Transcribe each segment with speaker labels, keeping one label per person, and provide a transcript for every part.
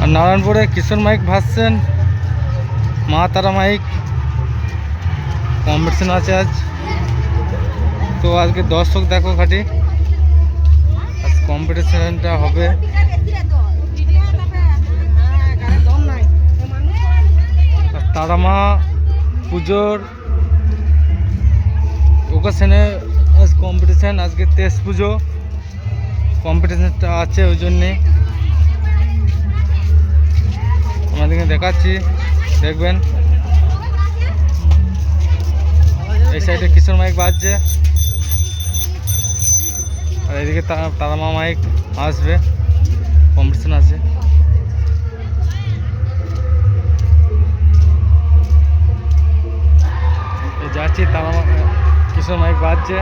Speaker 1: আর নারায়ণপুরে কিশোর mic ভাসছেন, মা তারা mic competition আছে আজ। তো আজকে দর্শক দেখো খাটি, আজ কম্পিটিশনটা হবে। তারা মা পুজোর ওকেশনে আজ কম্পিটিশান, আজকে তেজ পুজো কম্পিটিশানটা আছে, ওই জন্যে আমাদেরকে দেখাচ্ছি, দেখবেন। এই সাইডে কিশোর মাইক বাজছে, আর এদিকে তারা মা মাইক আসবে, কম্পিটিশান আছে। যাচ্ছি, তারা কিশোর মাইক বাজছে,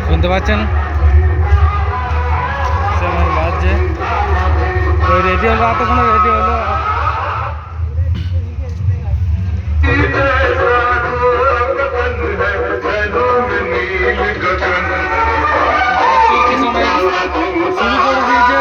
Speaker 1: শুনতে পাচ্ছেন? কিশোর মাইক বাজছে, ওই রেডি হলো, এতক্ষণ রেডি হলো। শুরু করে দিয়েছে।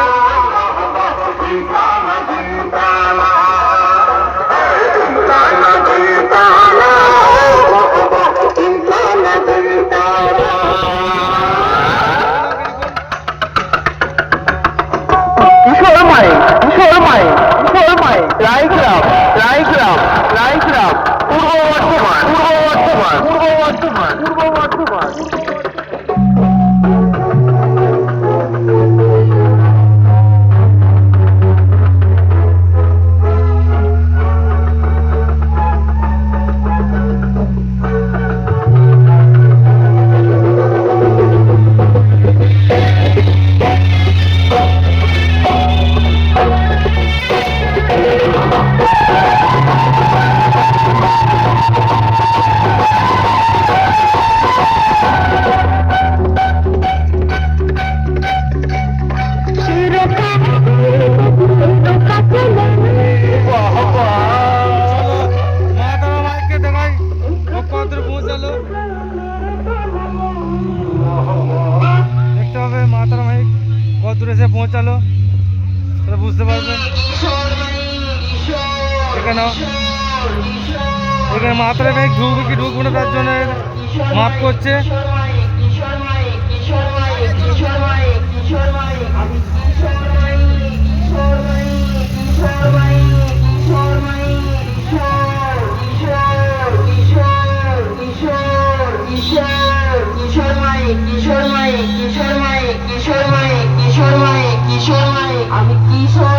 Speaker 1: দেখতে হবে মা তারা মাইক কত দূরে এসে পৌঁছালো, তারা বুঝতে পারবেন। এখানে মা তারা মাইক ঢুকবে কি ঢুকবে না তার জন্য মাপ করছে।
Speaker 2: আমি কিশোর